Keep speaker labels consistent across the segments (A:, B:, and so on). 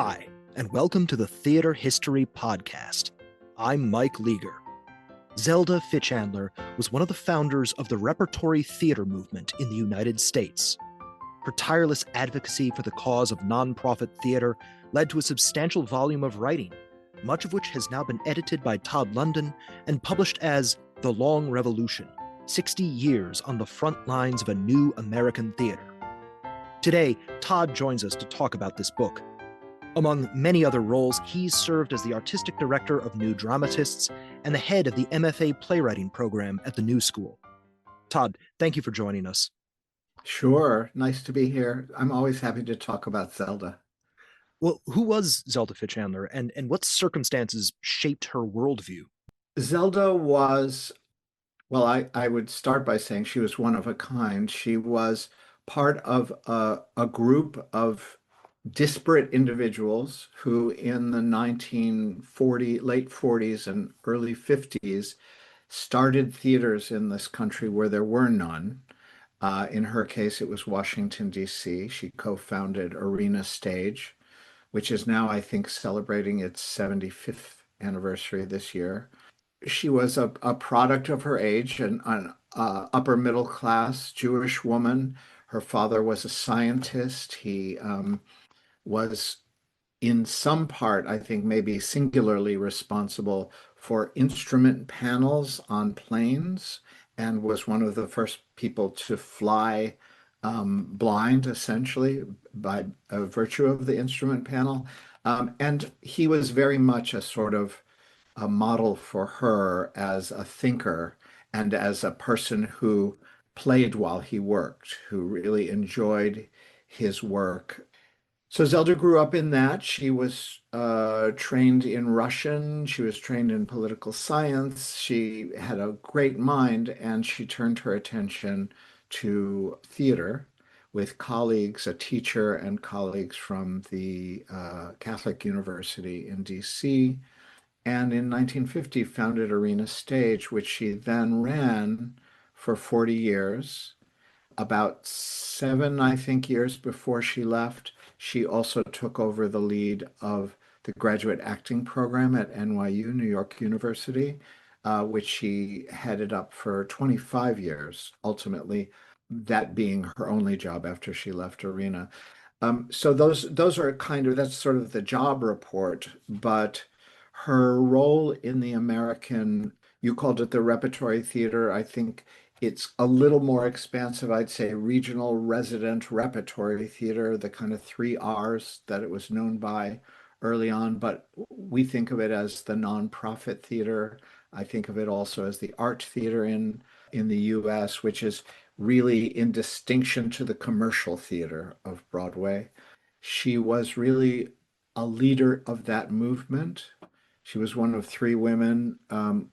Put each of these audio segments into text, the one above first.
A: Hi, and welcome to the Theater History Podcast. I'm Mike Leager. Zelda Fichandler was one of the founders of the repertory theater movement in the United States. Her tireless advocacy for the cause of nonprofit theater led to a substantial volume of writing, much of which has now been edited by Todd London and published as The Long Revolution, 60 Years on the Front Lines of a New American Theater. Today, Todd joins us to talk about this book. Among many other roles, he's served as the artistic director of New Dramatists and the head of the MFA playwriting program at the New School. Todd, thank you for joining us.
B: Sure. Nice to be here. I'm always happy to talk about Zelda.
A: Well, who was Zelda Fichandler, and what circumstances shaped her worldview?
B: Zelda was, well, I would start by saying she was one of a kind. She was part of a group of disparate individuals who in the 1940, late 40s and early 50s started theaters in this country where there were none. In her case, it was Washington, D.C. She co-founded Arena Stage, which is now, I think, celebrating its 75th anniversary this year. She was a product of her age, an upper middle class Jewish woman. Her father was a scientist. He was in some part, I think, maybe singularly responsible for instrument panels on planes and was one of the first people to fly blind, essentially, by virtue of the instrument panel. And he was very much a sort of a model for her as a thinker and as a person who played while he worked, who really enjoyed his work. So Zelda grew up in that. She was trained in Russian. She was trained in political science. She had a great mind, and she turned her attention to theater with colleagues, a teacher and colleagues from the Catholic University in DC. And in 1950 founded Arena Stage, which she then ran for 40 years. About 7, I think, years before she left, she also took over the lead of the graduate acting program at NYU, New York University, which she headed up for 25 years, ultimately, that being her only job after she left Arena. So those are that's sort of the job report, but her role in the American, you called it the repertory theater. I think it's a little more expansive, I'd say regional resident repertory theater, the kind of three R's that it was known by early on, but we think of it as the nonprofit theater. I think of it also as the art theater in the US, which is really in distinction to the commercial theater of Broadway. She was really a leader of that movement. She was one of three women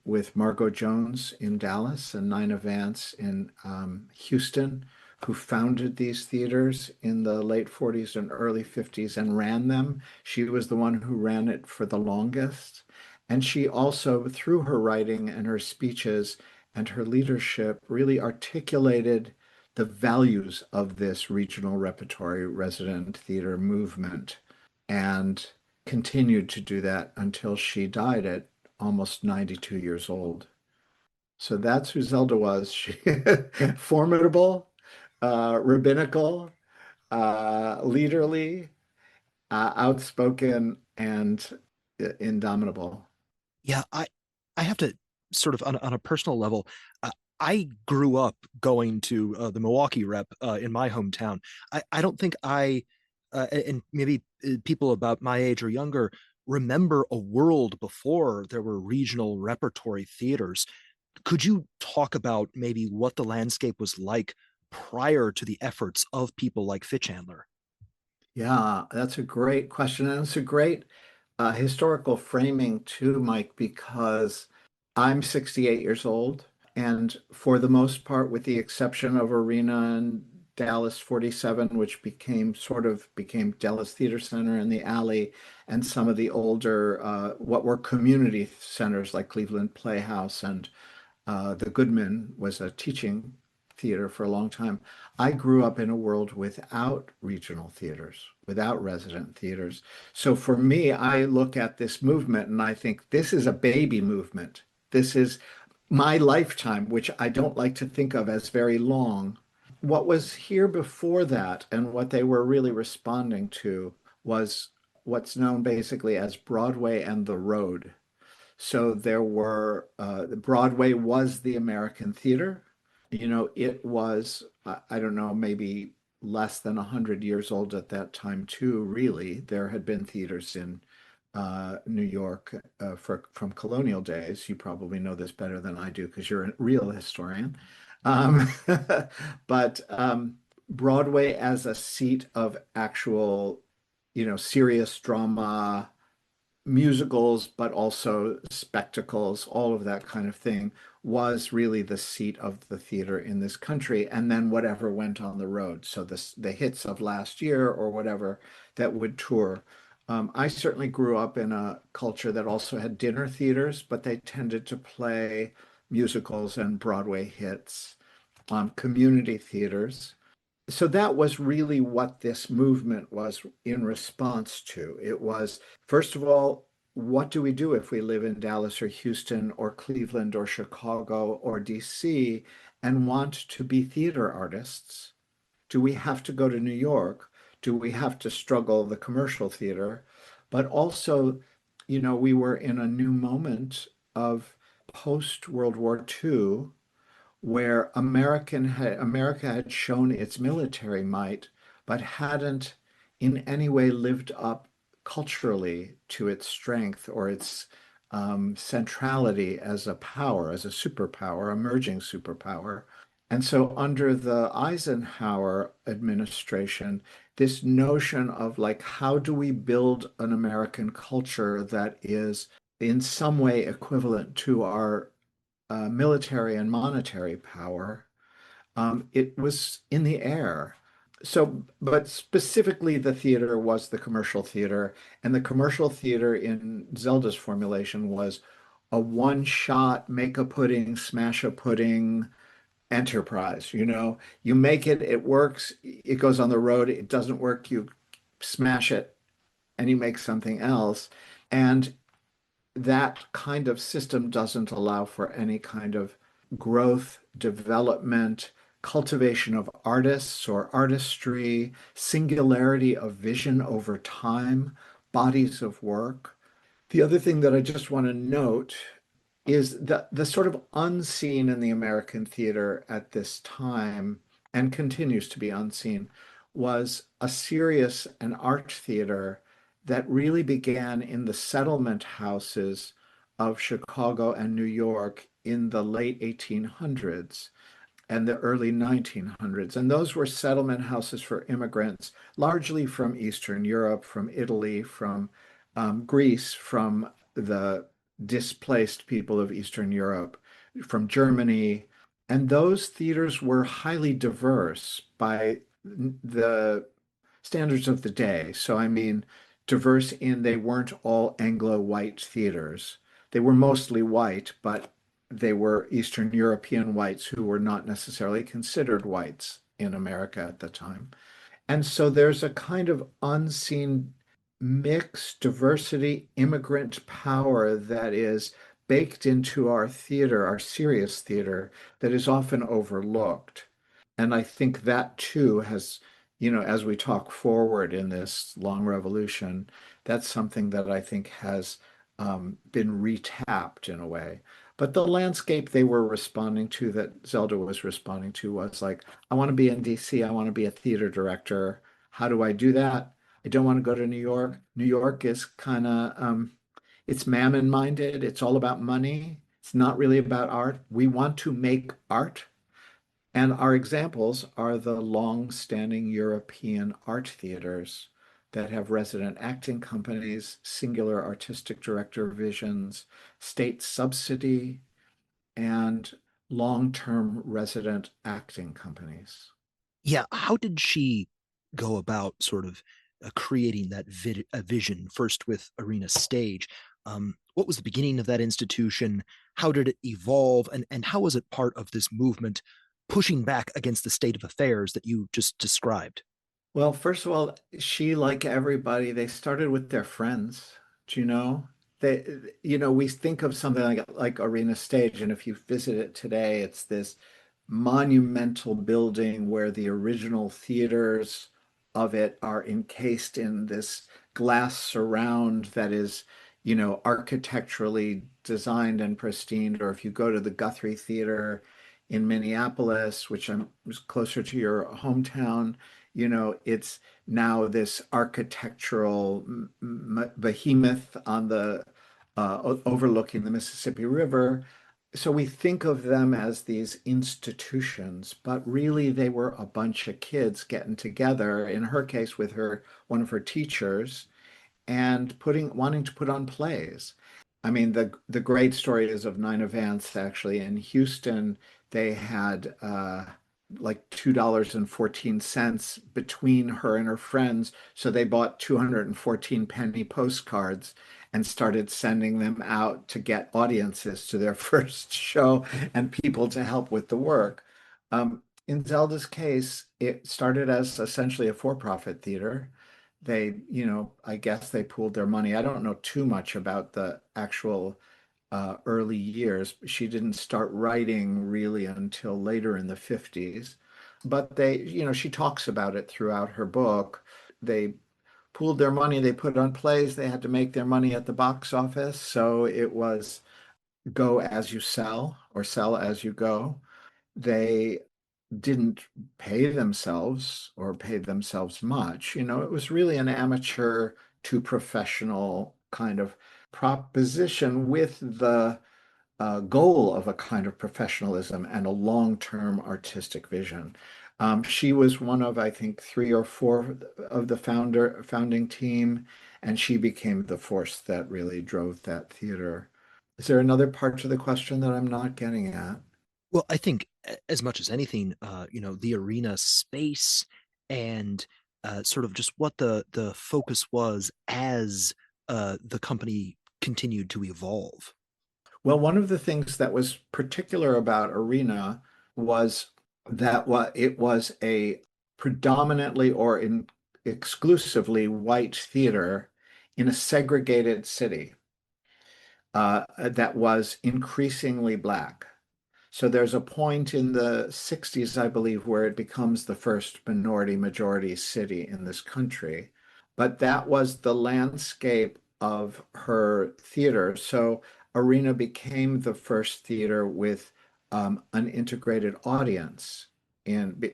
B: with Margot Jones in Dallas and Nina Vance in Houston who founded these theaters in the late 40s and early 50s and ran them. She was the one who ran it for the longest. And she also, through her writing and her speeches and her leadership, really articulated the values of this regional repertory resident theater movement and continued to do that until she died at almost 92 years old. So that's who Zelda was. She formidable, rabbinical, leaderly, outspoken, and indomitable.
A: Yeah, I have to sort of on a personal level. I grew up going to the Milwaukee Rep in my hometown. I don't think and maybe people about my age or younger remember a world before there were regional repertory theaters. Could you talk about maybe what the landscape was like prior to the efforts of people like Fichandler?
B: Yeah, that's a great question. And it's a great historical framing too, Mike, because I'm 68 years old. And for the most part, with the exception of Arena and Dallas 47, which became Dallas Theater Center and the Alley, and some of the older, what were community centers like Cleveland Playhouse and the Goodman was a teaching theater for a long time. I grew up in a world without regional theaters. without resident theaters. So for me, I look at this movement and I think this is a baby movement. This is my lifetime, which I don't like to think of as very long. What was here before that and what they were really responding to was what's known basically as Broadway and the Road. So there were, Broadway was the American theater. It was, I don't know, maybe less than 100 years old at that time, too, really. There had been theaters in New York from colonial days. You probably know this better than I do because you're a real historian. Um, but Broadway as a seat of actual, serious drama, musicals, but also spectacles, all of that kind of thing, was really the seat of the theater in this country. And then whatever went on the road. So the hits of last year or whatever that would tour. I certainly grew up in a culture that also had dinner theaters, but they tended to play musicals and Broadway hits, community theaters. So that was really what this movement was in response to. It was, first of all, what do we do if we live in Dallas or Houston or Cleveland or Chicago or DC and want to be theater artists? Do we have to go to New York? Do we have to struggle the commercial theater? But also, we were in a new moment of post World War II where America had shown its military might, but hadn't in any way lived up culturally to its strength or its centrality as a power, as a superpower, emerging superpower. And so under the Eisenhower administration, this notion of like, how do we build an American culture that is in some way equivalent to our military and monetary power, it was in the air. So, but specifically, the theater was the commercial theater, and the commercial theater in Zelda's formulation was a one-shot make a pudding, smash a pudding enterprise. You make it, it works, it goes on the road, it doesn't work, you smash it, and you make something else. And that kind of system doesn't allow for any kind of growth, development, cultivation of artists or artistry, singularity of vision over time, bodies of work. The other thing that I just want to note is the sort of unseen in the American theater at this time, and continues to be unseen, was a serious and art theater that really began in the settlement houses of Chicago and New York in the late 1800s and the early 1900s. And those were settlement houses for immigrants, largely from Eastern Europe, from Italy, from Greece, from the displaced people of Eastern Europe, from Germany. And those theaters were highly diverse by the standards of the day. So, I mean, diverse in they weren't all Anglo-white theaters. They were mostly white, but they were Eastern European whites who were not necessarily considered whites in America at the time. And so there's a kind of unseen mix, diversity, immigrant power that is baked into our theater, our serious theater, that is often overlooked. And I think that too has, as we talk forward in this long revolution, that's something that I think has been retapped in a way. But the landscape they were responding to, that Zelda was responding to, was like, I want to be in DC. I want to be a theater director. How do I do that? I don't want to go to New York. New York is kind of, it's mammon minded. It's all about money. It's not really about art. We want to make art. And our examples are the long-standing European art theaters that have resident acting companies, singular artistic director visions, state subsidy, and long-term resident acting companies.
A: Yeah, how did she go about sort of creating that vision first with Arena Stage? What was the beginning of that institution? How did it evolve? And how was it part of this movement pushing back against the state of affairs that you just described?
B: Well, first of all, she, like everybody, they started with their friends. Do you know? We think of something like Arena Stage, and if you visit it today, it's this monumental building where the original theaters of it are encased in this glass surround that is, architecturally designed and pristine. Or if you go to the Guthrie Theater in Minneapolis, which was closer to your hometown, it's now this architectural behemoth on the overlooking the Mississippi River. So we think of them as these institutions, but really they were a bunch of kids getting together, in her case with one of her teachers, and putting wanting to put on plays. I mean, the great story is of Nina Vance, actually. In Houston, they had like $2.14 between her and her friends. So they bought 214 penny postcards and started sending them out to get audiences to their first show and people to help with the work. In Zelda's case, it started as essentially a for-profit theater. I guess they pooled their money. I don't know too much about the actual early years. She didn't start writing really until later in the 50s. But she talks about it throughout her book. They pooled their money, they put on plays, they had to make their money at the box office. So it was go as you sell or sell as you go. They didn't pay themselves or pay themselves much. It was really an amateur to professional kind of proposition with the goal of a kind of professionalism and a long-term artistic vision. She was one of, I think, three or four of the founding team, and she became the force that really drove that theater. Is there another part to the question that I'm not getting at?
A: Well, I think as much as anything, the arena space and sort of just what the focus was as the company continued to evolve.
B: Well, one of the things that was particular about Arena was that it was a predominantly or exclusively white theater in a segregated city that was increasingly black. So there's a point in the 60s, I believe, where it becomes the first minority majority city in this country. But that was the landscape of her theater. So Arena became the first theater with an integrated audience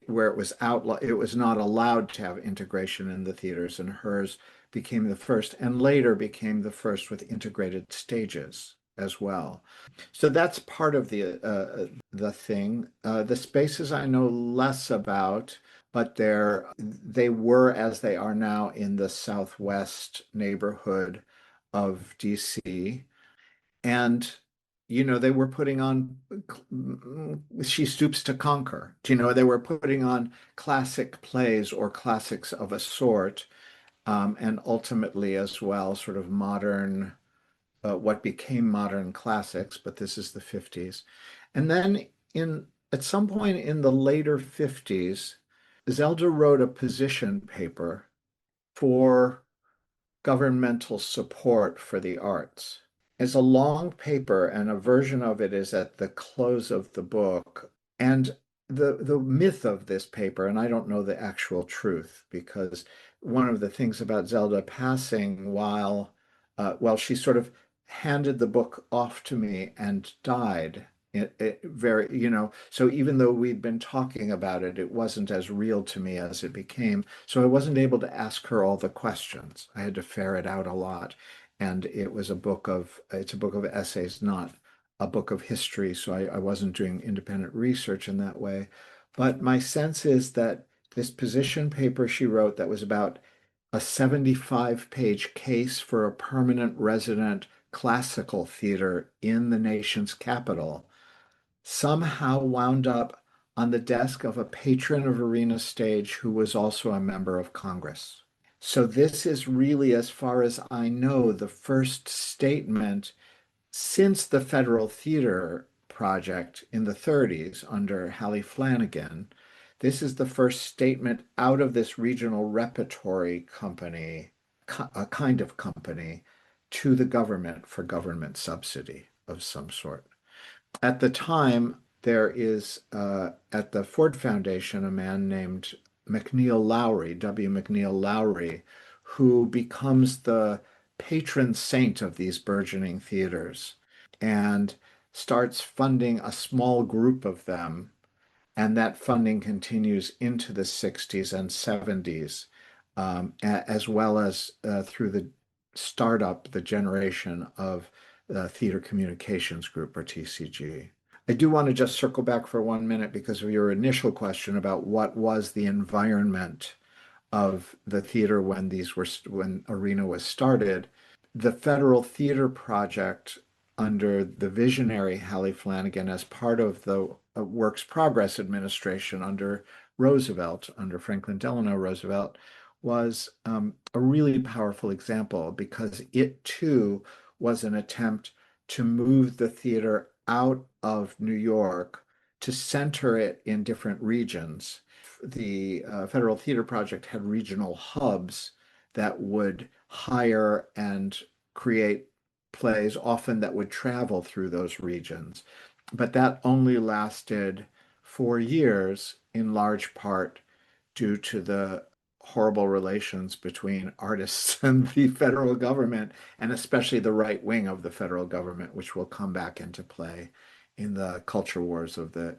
B: where it was not allowed to have integration in the theaters, and hers became the first and later became the first with integrated stages as well. So that's part of the thing. The spaces I know less about, but they were as they are now in the southwest neighborhood of DC, and they were putting on She Stoops to Conquer. They were putting on classic plays or classics of a sort, and ultimately as well, sort of modern what became modern classics, but this is the 50s. And then at some point in the later 50s, Zelda wrote a position paper for governmental support for the arts. It's a long paper, and a version of it is at the close of the book. And the myth of this paper, and I don't know the actual truth, because one of the things about Zelda passing she sort of handed the book off to me and died. So even though we'd been talking about it, it wasn't as real to me as it became. So I wasn't able to ask her all the questions. I had to ferret out a lot. And it's a book of essays, not a book of history. So I wasn't doing independent research in that way. But my sense is that this position paper she wrote that was about a 75-page case for a permanent resident classical theater in the nation's capital somehow wound up on the desk of a patron of Arena Stage who was also a member of Congress. So this is really, as far as I know, the first statement since the Federal Theater Project in the 30s under Hallie Flanagan This is the first statement out of this regional repertory company, a kind of company, to the government for government subsidy of some sort. At the time, there is at the Ford Foundation a man named McNeill Lowry, W. McNeill Lowry, who becomes the patron saint of these burgeoning theaters and starts funding a small group of them. And that funding continues into the 60s and 70s, as well as through the startup, the generation of the Theater Communications Group, or TCG. I do want to just circle back for 1 minute because of your initial question about what was the environment of the theater when Arena was started. The Federal Theater Project under the visionary Hallie Flanagan as part of the Works Progress Administration under Roosevelt, under Franklin Delano Roosevelt, was a really powerful example because it too was an attempt to move the theater out of New York to center it in different regions. The Federal Theater Project had regional hubs that would hire and create plays, often that would travel through those regions. But that only lasted 4 years, in large part due to the horrible relations between artists and the federal government, and especially the right wing of the federal government, which will come back into play in the culture wars of the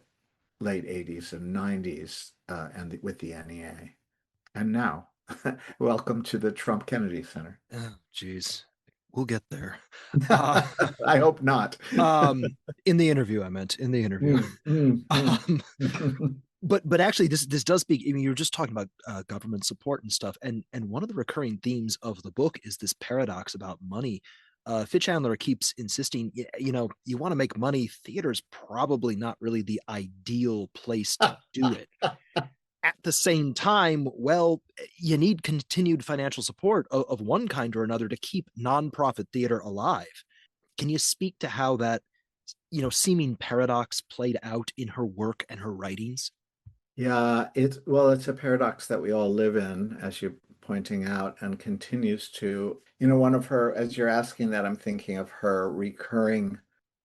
B: late 80s and 90s with the NEA. And now, welcome to the Trump Kennedy Center.
A: Oh, geez, we'll get there. Uh,
B: I hope not.
A: in the interview, I meant in the interview.
B: Mm, mm,
A: Um,
B: mm.
A: but actually, this does speak. I mean, you're just talking about government support and stuff, and one of the recurring themes of the book is this paradox about money. Fichandler keeps insisting, you want to make money. Theater's probably not really the ideal place to do it. At the same time, well, you need continued financial support of one kind or another to keep nonprofit theater alive. Can you speak to how that, seeming paradox played out in her work and her writings?
B: Yeah, it's a paradox that we all live in, as you're pointing out, and continues to. One of her, as you're asking that, I'm thinking of her recurring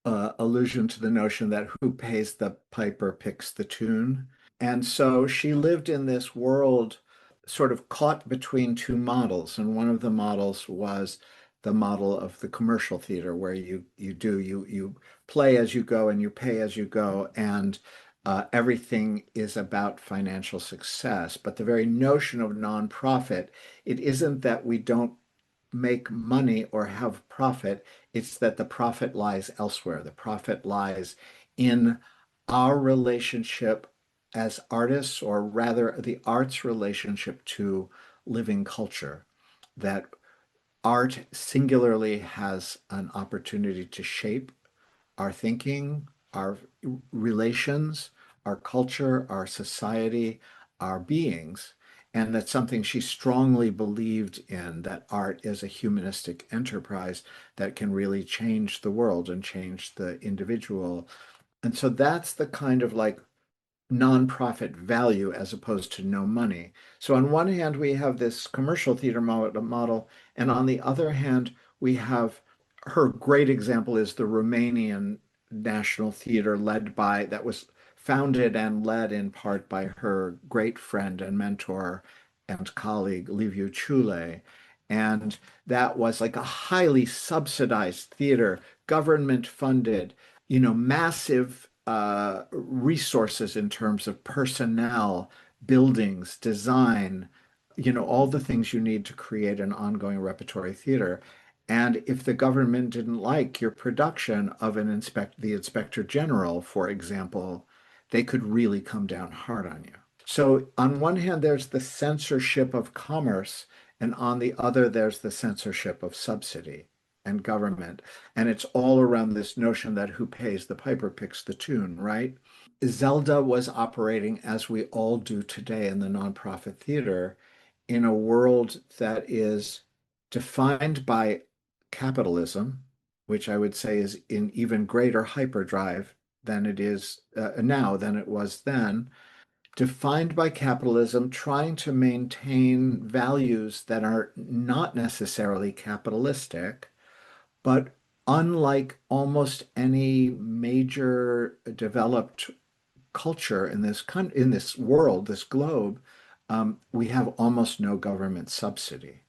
B: allusion to the notion that who pays the piper picks the tune. And so she lived in this world sort of caught between two models. And one of the models was the model of the commercial theater where you play as you go and you pay as you go, and everything is about financial success. But the very notion of nonprofit, it isn't that we don't make money or have profit, it's that the profit lies elsewhere. The profit lies in our relationship as artists, or rather the art's relationship to living culture. That art singularly has an opportunity to shape our thinking, our relations, our culture, our society, our beings. And that's something she strongly believed in, that art is a humanistic enterprise that can really change the world and change the individual. And so that's the kind of like nonprofit value as opposed to no money. So on one hand, we have this commercial theater model, and on the other hand, we have her great example is the Romanian National Theater that was founded and led in part by her great friend and mentor and colleague, Liviu Ciule. And that was like a highly subsidized theater, government funded, massive resources in terms of personnel, buildings, design, all the things you need to create an ongoing repertory theater. And if the government didn't like your production of the inspector general, for example, they could really come down hard on you. So on one hand, there's the censorship of commerce, and on the other, there's the censorship of subsidy and government. And it's all around this notion that who pays the piper picks the tune, right? Zelda was operating, as we all do today in the nonprofit theater, in a world that is defined by capitalism, which I would say is in even greater hyperdrive than it is now than it was then, defined by capitalism, trying to maintain values that are not necessarily capitalistic, but unlike almost any major developed culture in in this world, this globe, we have almost no government subsidy.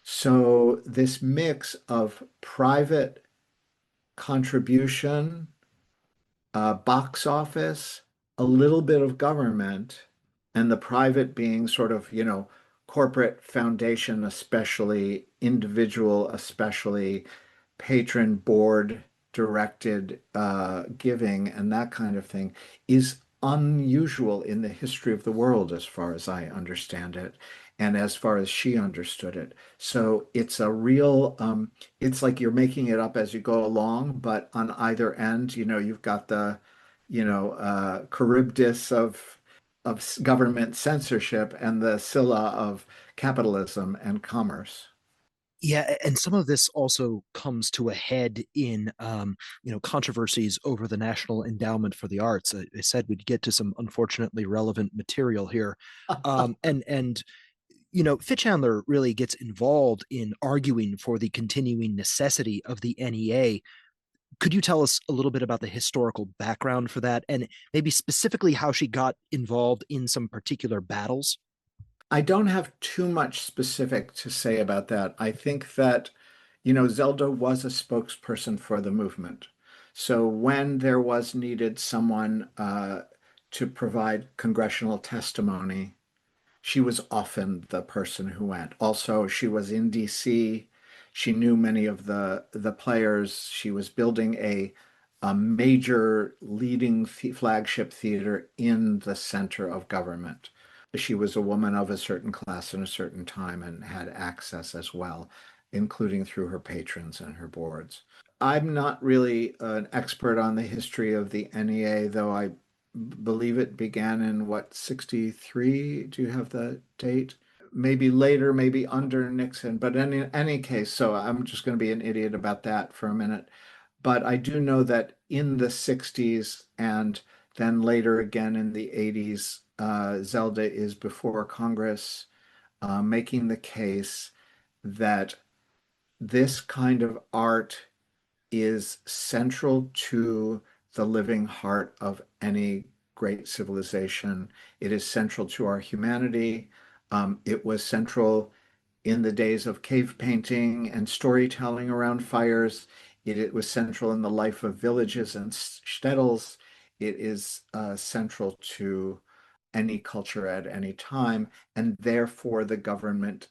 B: So this mix of private contribution, box office, a little bit of government, and the private being sort of, corporate foundation, especially individual, especially patron board directed giving and that kind of thing is unusual in the history of the world, as far as I understand it, and as far as she understood it. So it's a real, it's like you're making it up as you go along, but on either end, you've got the, Charybdis of government censorship and the Scylla of capitalism and commerce.
A: Yeah, and some of this also comes to a head in controversies over the National Endowment for the Arts. I said we'd get to some unfortunately relevant material here, and Fichandler really gets involved in arguing for the continuing necessity of the NEA. Could you tell us a little bit about the historical background for that, and maybe specifically how she got involved in some particular battles?
B: I don't have too much specific to say about that. I think that, Zelda was a spokesperson for the movement. So when there was needed someone to provide congressional testimony, she was often the person who went. Also, she was in DC. She knew many of the players. She was building a major leading flagship theater in the center of government. She was a woman of a certain class in a certain time and had access as well, including through her patrons and her boards. I'm not really an expert on the history of the NEA, though I believe it began in what, 63? Do you have the date? Maybe later, maybe under Nixon, but in any case, so I'm just going to be an idiot about that for a minute. But I do know that in the 60s and then later again in the 80s, Zelda is before Congress making the case that this kind of art is central to the living heart of any great civilization. It is central to our humanity. It was central in the days of cave painting and storytelling around fires. It was central in the life of villages and shtetls. It is central to any culture at any time, and therefore the government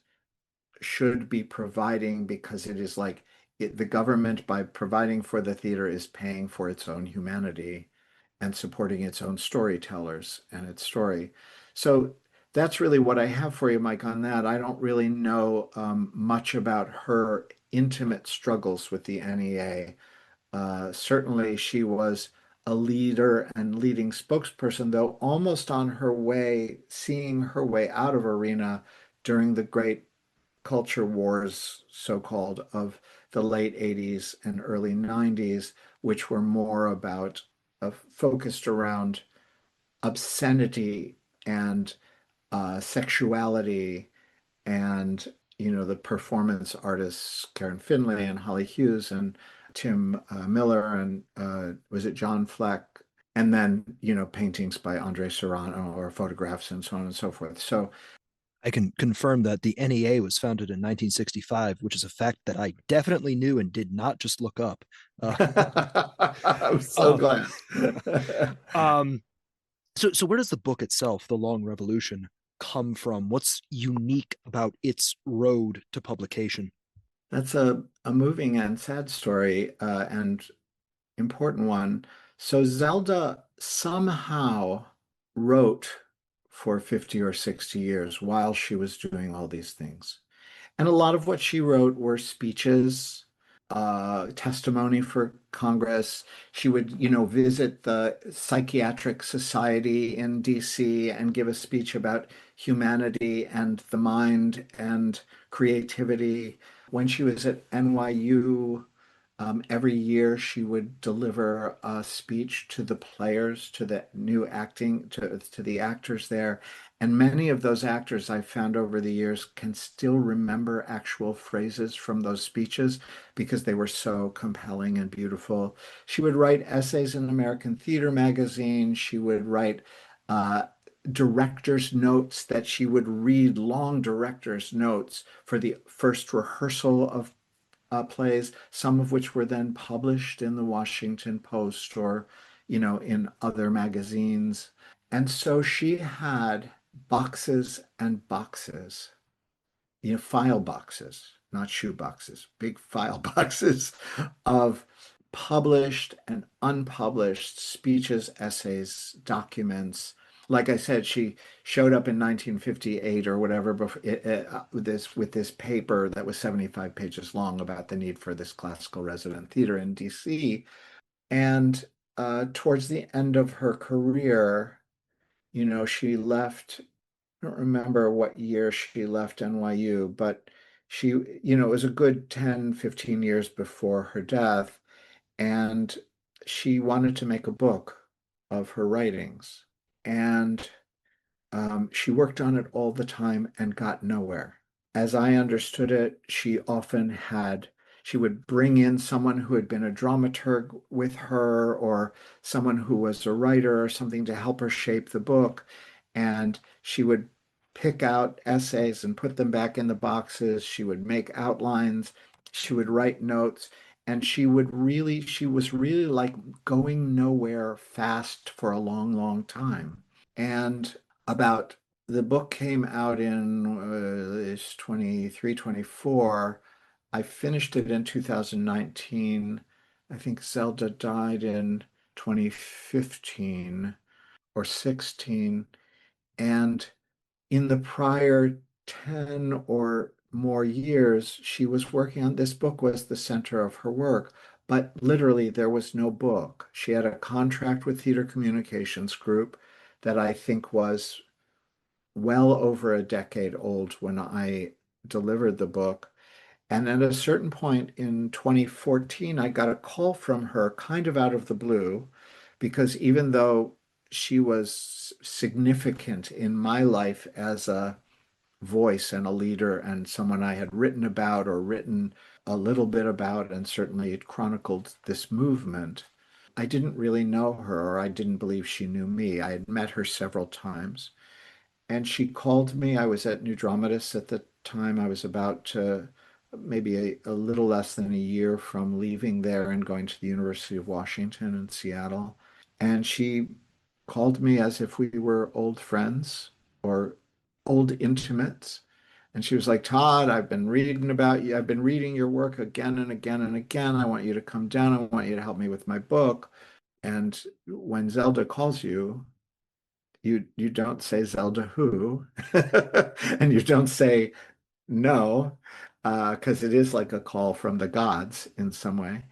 B: should be providing because it is like the government, by providing for the theater, is paying for its own humanity and supporting its own storytellers and its story. So that's really what I have for you, Mike, on that. I don't really know much about her intimate struggles with the NEA. Certainly, she was a leader and leading spokesperson, though almost on her way, seeing her way out of arena during the great culture wars, so-called, of the late 80s and early 90s, which were more about focused around obscenity and sexuality and the performance artists Karen Finlay and Holly Hughes and Tim Miller and was it John Fleck, and then paintings by Andre Serrano or photographs and so on and so forth. So
A: I can confirm that the NEA was founded in 1965, which is a fact that I definitely knew and did not just look up. Uh,
B: I'm so
A: uh,
B: glad.
A: um, so where does the book itself, The Long Revolution, come from? What's unique about its road to publication?
B: That's a moving and sad story, and important one. So Zelda somehow wrote for 50 or 60 years while she was doing all these things. And a lot of what she wrote were speeches, testimony for Congress. She would, visit the Psychiatric Society in DC and give a speech about humanity and the mind and creativity. When she was at NYU, Every year she would deliver a speech to the players, to the new acting, to the actors there. And many of those actors I found over the years can still remember actual phrases from those speeches because they were so compelling and beautiful. She would write essays in American Theater Magazine. She would write uh, director's notes that she would read, long director's notes for the first rehearsal of plays, some of which were then published in the Washington Post or, in other magazines. And so she had boxes and boxes, file boxes, not shoe boxes, big file boxes of published and unpublished speeches, essays, documents. Like I said, she showed up in 1958 or whatever with this paper that was 75 pages long about the need for this classical resident theater in DC. And towards the end of her career, she left. I don't remember what year she left NYU, but she, it was a good 10, 15 years before her death, and she wanted to make a book of her writings. And she worked on it all the time and got nowhere. As I understood it, she would bring in someone who had been a dramaturg with her or someone who was a writer or something to help her shape the book. And she would pick out essays and put them back in the boxes. She would make outlines. She would write notes. And she was really like going nowhere fast for a long, long time. And about the book came out in it's 23, 24. I finished it in 2019. I think Zelda died in 2015 or 16. And in the prior 10 or more years, she was working on this book was the center of her work. But literally, there was no book. She had a contract with Theater Communications Group that I think was well over a decade old when I delivered the book. And at a certain point in 2014, I got a call from her kind of out of the blue, because even though she was significant in my life as a voice and a leader and someone I had written about or written a little bit about, and certainly it chronicled this movement, I didn't really know her, or I didn't believe she knew me. I had met her several times. And she called me. I was at New Dramatists at the time. I was about to maybe a little less than a year from leaving there and going to the University of Washington in Seattle. And she called me as if we were old friends or old intimates. And she was like, Todd, I've been reading about you. I've been reading your work again and again and again. I want you to come down. I want you to help me with my book. And when Zelda calls you, you don't say Zelda who, and you don't say no, because it is like a call from the gods in some way.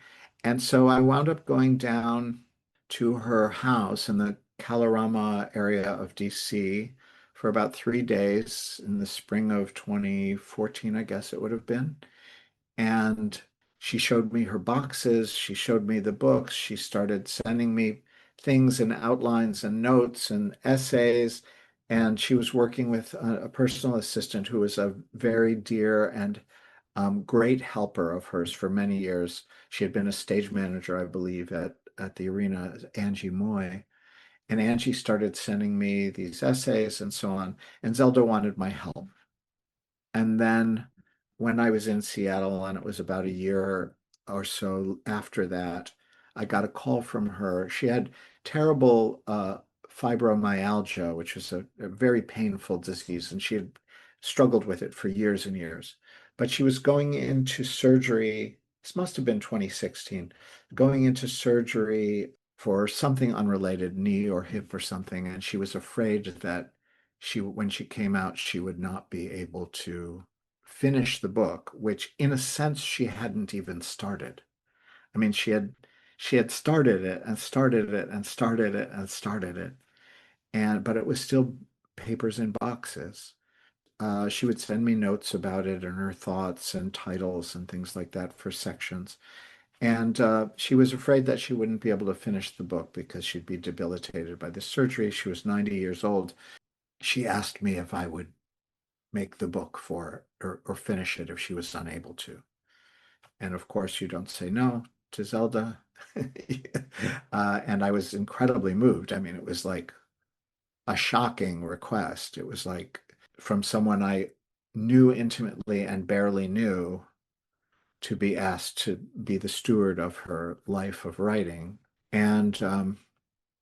B: And so I wound up going down to her house in the Kalorama area of DC for about 3 days in the spring of 2014, I guess it would have been. And she showed me her boxes. She showed me the books. She started sending me things and outlines and notes and essays. And she was working with a personal assistant who was a very dear and great helper of hers for many years. She had been a stage manager, I believe, at the arena, Angie Moy. And Angie started sending me these essays and so on. And Zelda wanted my help. And then when I was in Seattle, and it was about a year or so after that, I got a call from her. She had terrible fibromyalgia, which was a very painful disease, and she had struggled with it for years and years. But she was going into surgery. This must have been 2016, going into surgery for something unrelated, knee or hip or something, and she was afraid that when she came out, she would not be able to finish the book, which in a sense she hadn't even started. I mean, she had started it and started it and started it and started it, and but it was still papers in boxes. She would send me notes about it and her thoughts and titles and things like that for sections. And she was afraid that she wouldn't be able to finish the book because she'd be debilitated by the surgery. She was 90 years old. She asked me if I would make the book for her or finish it if she was unable to. And of course, you don't say no to Zelda. And I was incredibly moved. I mean, it was like a shocking request. It was like from someone I knew intimately and barely knew to be asked to be the steward of her life of writing. And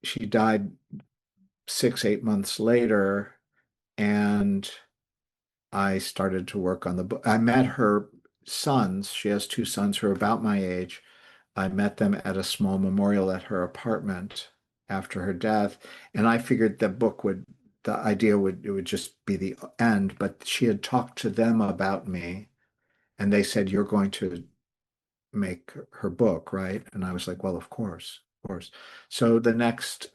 B: she died 6, 8 months later, and I started to work on the book. I met her sons. She has two sons who are about my age. I met them at a small memorial at her apartment after her death, and I figured the idea would it would just be the end. But she had talked to them about me, and they said, "You're going to make her book, right?" And I was like, "Well, of course, of course." So the next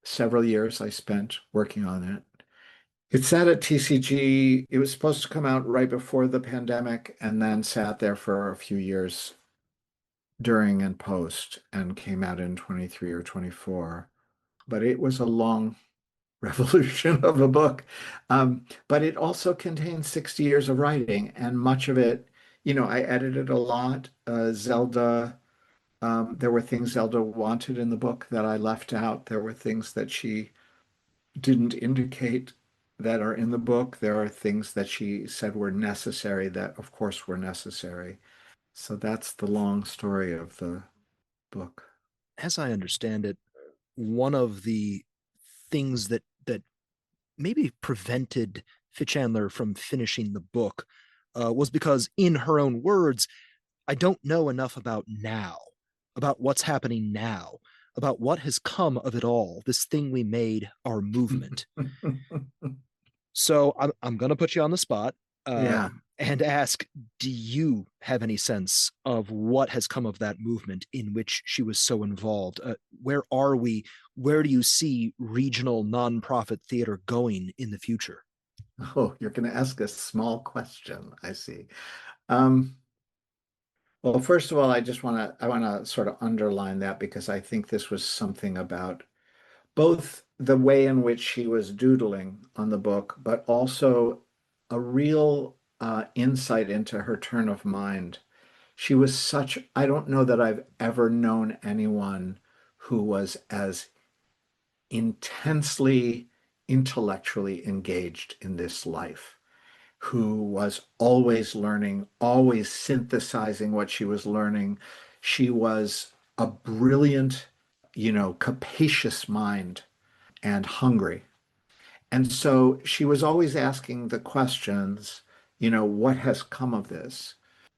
B: several years I spent working on it. It sat at TCG. It was supposed to come out right before the pandemic and then sat there for a few years during and post and came out in 23 or 24. But it was a long revolution of a book. But it also contains 60 years of writing, and much of it, I edited a lot. Zelda, there were things Zelda wanted in the book that I left out. There were things that she didn't indicate that are in the book. There are things that she said were necessary that, of course, were necessary. So that's the long story of the book.
A: As I understand it, one of the things that maybe prevented Fichandler from finishing the book was because, in her own words, I don't know enough about now, about what's happening now, about what has come of it all, this thing we made, our movement. So I'm going to put you on the spot
B: Yeah.
A: and ask, do you have any sense of what has come of that movement in which she was so involved? Where are we? Where do you see regional nonprofit theater going in the future?
B: Oh, you're going to ask a small question. I see. Um, well, first of all, I want to sort of underline that because I think this was something about both the way in which she was doodling on the book, but also a real insight into her turn of mind. I don't know that I've ever known anyone who was as intensely intellectually engaged in this life, who was always learning, always synthesizing what she was learning. She was a brilliant, capacious mind and hungry. And so she was always asking the questions, what has come of this?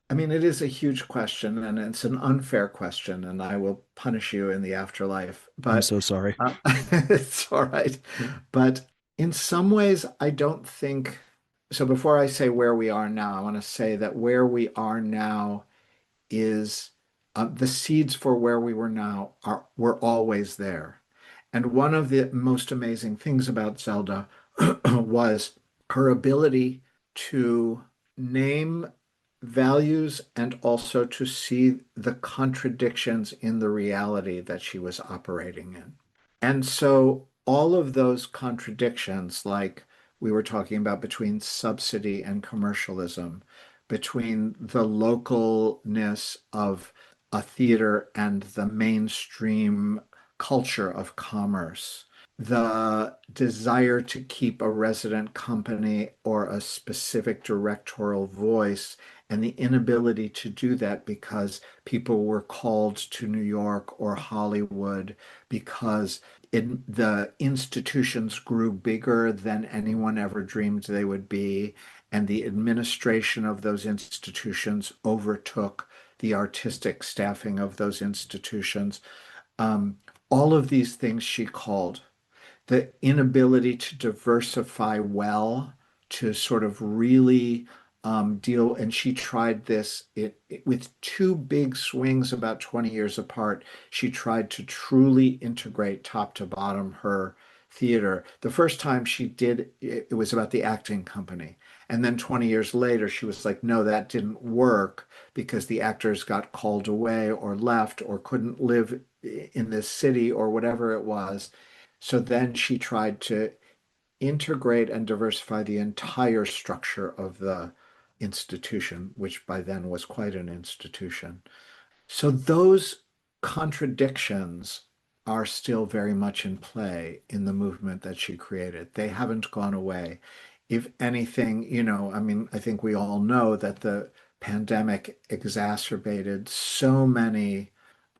B: I mean, it is a huge question and it's an unfair question, and I will punish you in the afterlife.
A: I'm
B: But
A: so sorry.
B: it's all right. But in some ways, I don't think so. Before I say where we are now, I want to say that where we are now is the seeds for where we were now were always there. And one of the most amazing things about Zelda was her ability to name values and also to see the contradictions in the reality that she was operating in. And so all of those contradictions, like we were talking about between subsidy and commercialism, between the localness of a theater and the mainstream culture of commerce, the desire to keep a resident company or a specific directorial voice, and the inability to do that because people were called to New York or Hollywood because the institutions grew bigger than anyone ever dreamed they would be, and the administration of those institutions overtook the artistic staffing of those institutions. Um, all of these things she called the inability to diversify well, to sort of really deal. And she tried this with two big swings about 20 years apart. She tried to truly integrate top to bottom her theater. The first time she did it, it was about the acting company. And then 20 years later, she was like, no, that didn't work because the actors got called away or left or couldn't live in this city or whatever it was. So then she tried to integrate and diversify the entire structure of the institution, which by then was quite an institution. So those contradictions are still very much in play in the movement that she created. They haven't gone away. If anything, I mean, I think we all know that the pandemic exacerbated so many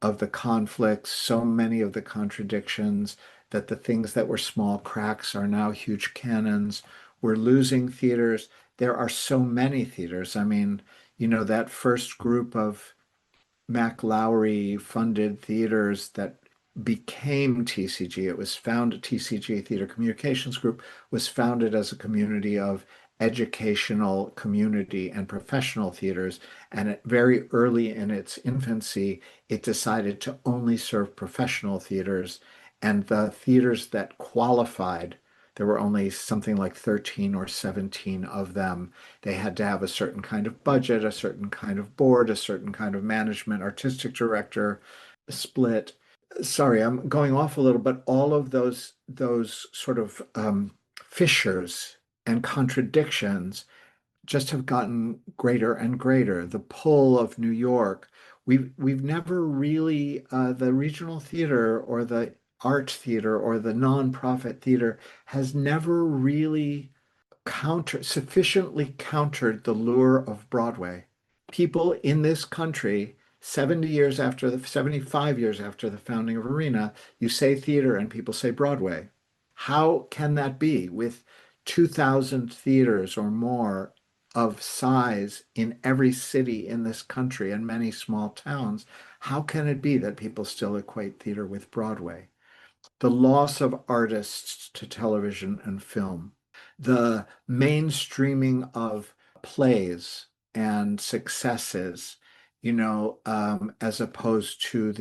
B: of the conflicts, so many of the contradictions, that the things that were small cracks are now huge cannons. We're losing theaters. There are so many theaters. I mean, that first group of Mac Lowry funded theaters that became TCG. It was founded, TCG Theater Communications Group was founded as a community of educational community and professional theaters. And very early in its infancy, it decided to only serve professional theaters. And the theaters that qualified, there were only something like 13 or 17 of them. They had to have a certain kind of budget, a certain kind of board, a certain kind of management, artistic director, split. Sorry, I'm going off a little, but all of those sort of fissures and contradictions just have gotten greater and greater. The pull of New York, we've never really the regional theater or the art theater or the nonprofit theater has never really sufficiently countered the lure of Broadway. People in this country, 75 years after the founding of Arena, you say theater and people say Broadway. How can that be with 2,000 theaters or more of size in every city in this country and many small towns? How can it be that people still equate theater with Broadway? The loss of artists to television and film, the mainstreaming of plays and successes, as opposed to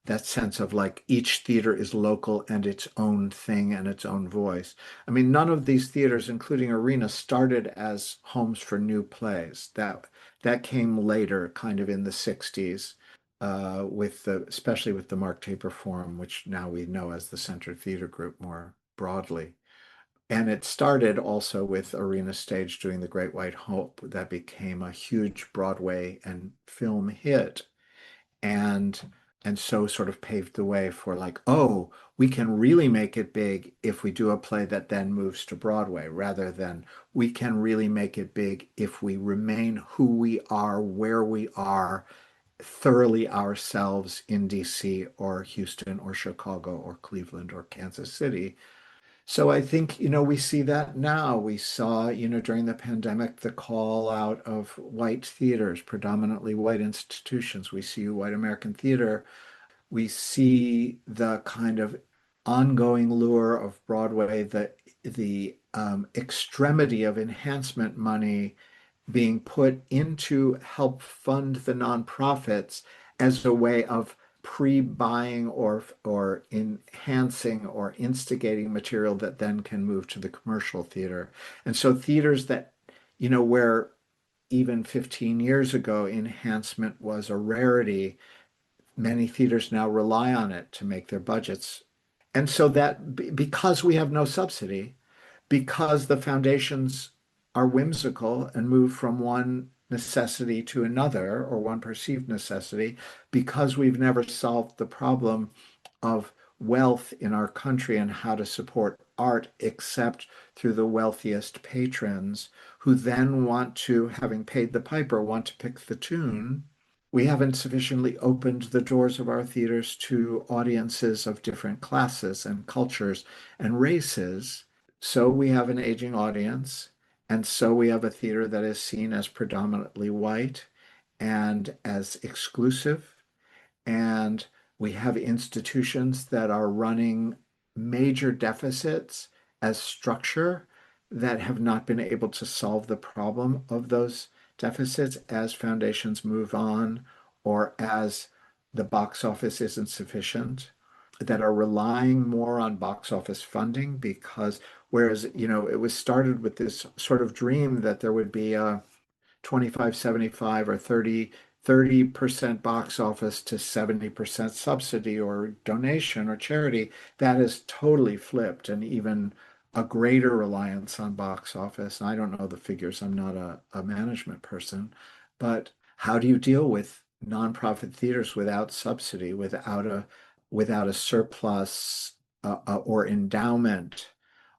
B: that sense of like each theater is local and its own thing and its own voice. I mean, none of these theaters, including Arena, started as homes for new plays. That came later, kind of in the 60s, especially with the Mark Taper Forum, which now we know as the Center Theater Group more broadly. And it started also with Arena Stage doing The Great White Hope, that became a huge Broadway and film hit. And and so sort of paved the way for like, oh, we can really make it big if we do a play that then moves to Broadway, rather than we can really make it big if we remain who we are, where we are, thoroughly ourselves in DC or Houston or Chicago or Cleveland or Kansas City. So I think, we see that now. We saw, during the pandemic, the call out of white theaters, predominantly white institutions. We see white American theater. We see the kind of ongoing lure of Broadway, the extremity of enhancement money being put into help fund the nonprofits as a way of pre-buying or enhancing or instigating material that then can move to the commercial theater. And so theaters that, where even 15 years ago enhancement was a rarity, many theaters now rely on it to make their budgets. And so that because we have no subsidy, because the foundations are whimsical and move from one necessity to another, or one perceived necessity, because we've never solved the problem of wealth in our country and how to support art except through the wealthiest patrons, who then want to, having paid the piper, want to pick the tune. We haven't sufficiently opened the doors of our theaters to audiences of different classes and cultures and races. So we have an aging audience, and so we have a theater that is seen as predominantly white and as exclusive. And we have institutions that are running major deficits as structure that have not been able to solve the problem of those deficits as foundations move on or as the box office isn't sufficient. that are relying more on box office funding because whereas, it was started with this sort of dream that there would be a 25, 75 or 30% box office to 70% subsidy or donation or charity, that is totally flipped and even a greater reliance on box office. I don't know the figures. I'm not a management person, but how do you deal with nonprofit theaters without subsidy, without a surplus or endowment?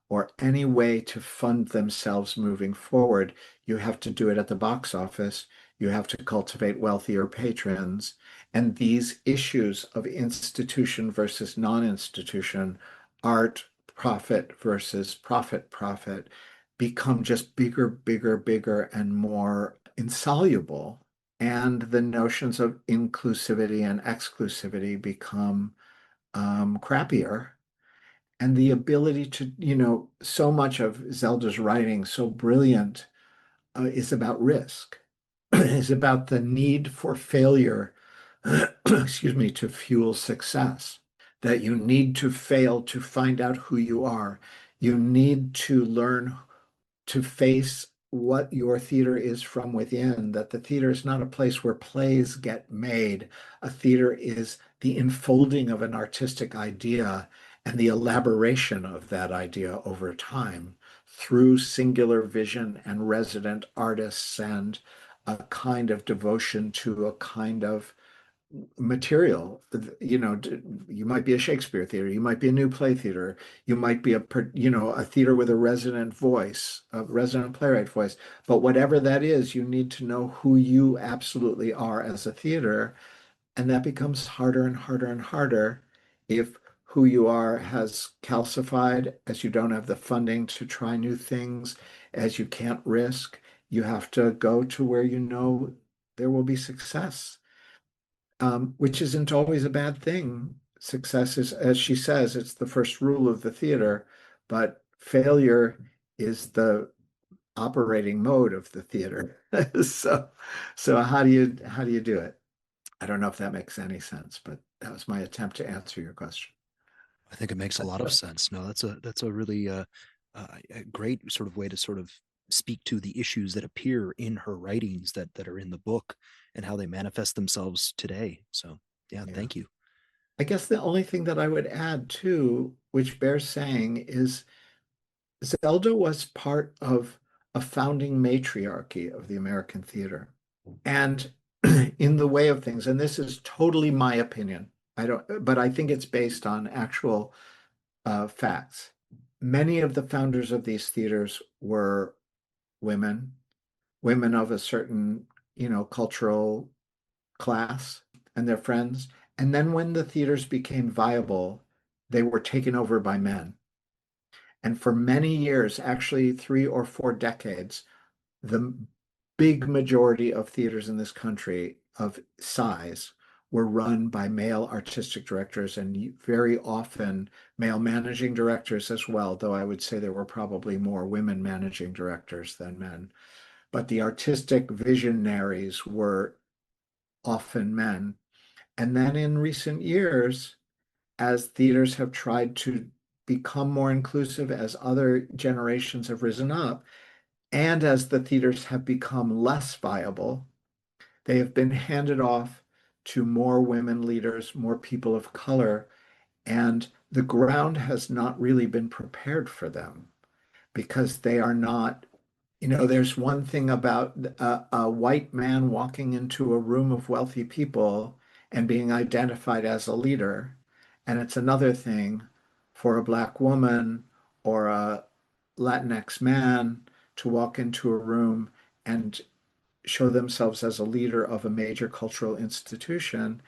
B: Or any way to fund themselves moving forward, you have to do it at the box office. You have to cultivate wealthier patrons. And these issues of institution versus non-institution, art profit versus profit, become just bigger, bigger, bigger, and more insoluble. And the notions of inclusivity and exclusivity become crappier, and the ability to, so much of Zelda's writing, so brilliant, is about risk, is about the need for failure, excuse me, to fuel success. That you need to fail to find out who you are. You need to learn to face what your theater is from within, that the theater is not a place where plays get made. A theater is the enfolding of an artistic idea and the elaboration of that idea over time through singular vision and resident artists and a kind of devotion to a kind of material. You might be a Shakespeare theater, you might be a new play theater, you might be a theater with a resident voice, a resident playwright voice. But whatever that is, you need to know who you absolutely are as a theater, and that becomes harder and harder and harder if who you are has calcified, as you don't have the funding to try new things, as you can't risk. You have to go to where you know there will be success, which isn't always a bad thing. Success is, as she says, it's the first rule of the theater, but failure is the operating mode of the theater. So, so how do you do it? I don't know if that makes any sense, but that was my attempt to answer your question.
A: I think it makes a lot of sense. No, that's a really a great sort of way to sort of speak to the issues that appear in her writings that are in the book and how they manifest themselves today. So yeah,
B: Yeah.
A: thank you.
B: I guess the only thing that I would add too, which bears saying, is Zelda was part of a founding matriarchy of the American theater. And in the way of things, and this is totally my opinion, but I think it's based on actual facts. Many of the founders of these theaters were women, women of a certain, cultural class and their friends. And then when the theaters became viable, they were taken over by men. And for many years, actually 3 or 4 decades, the big majority of theaters in this country of size were run by male artistic directors and very often male managing directors as well, though I would say there were probably more women managing directors than men. But the artistic visionaries were often men. And then in recent years, as theaters have tried to become more inclusive, as other generations have risen up, and as the theaters have become less viable, they have been handed off to more women leaders, more people of color, and the ground has not really been prepared for them because they are not. There's one thing about a white man walking into a room of wealthy people and being identified as a leader, and it's another thing for a black woman or a Latinx man to walk into a room and show themselves as a leader of a major cultural institution.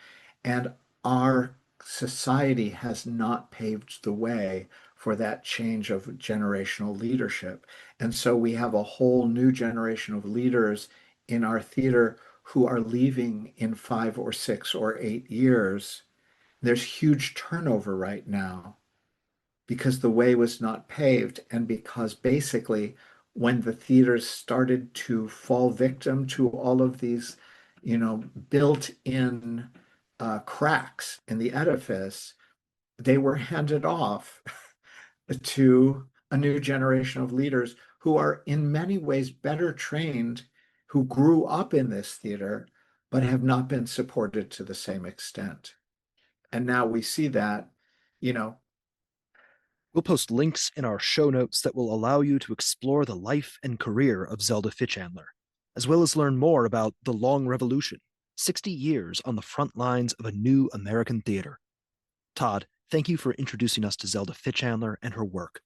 B: And our society has not paved the way for that change of generational leadership. And so we have a whole new generation of leaders in our theater who are leaving in 5 or 6 or 8 years. There's huge turnover right now because the way was not paved, and because basically when the theaters started to fall victim to all of these, built-in cracks in the edifice, they were handed off to a new generation of leaders who are in many ways better trained, who grew up in this theater, but have not been supported to the same extent. And now we see that, you know.
A: We'll post links in our show notes that will allow you to explore the life and career of Zelda Fichandler, as well as learn more about The Long Revolution, 60 years on the front lines of a new American theater. Todd, thank you for introducing us to Zelda Fichandler and her work.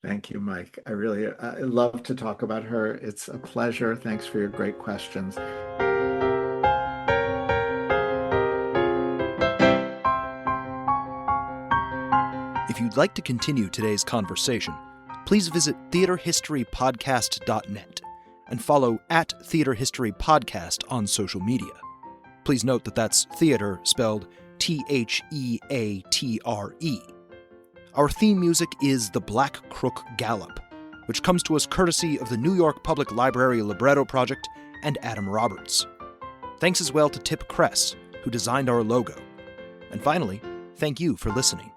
B: Thank you, Mike. I love to talk about her. It's a pleasure. Thanks for your great questions.
A: If you'd like to continue today's conversation, please visit theaterhistorypodcast.net and follow @theaterhistorypodcast on social media. Please note that that's theater spelled Theatre. Our theme music is The Black Crook Gallop, which comes to us courtesy of the New York Public Library Libretto Project and Adam Roberts. Thanks as well to Tip Kress, who designed our logo. And finally, thank you for listening.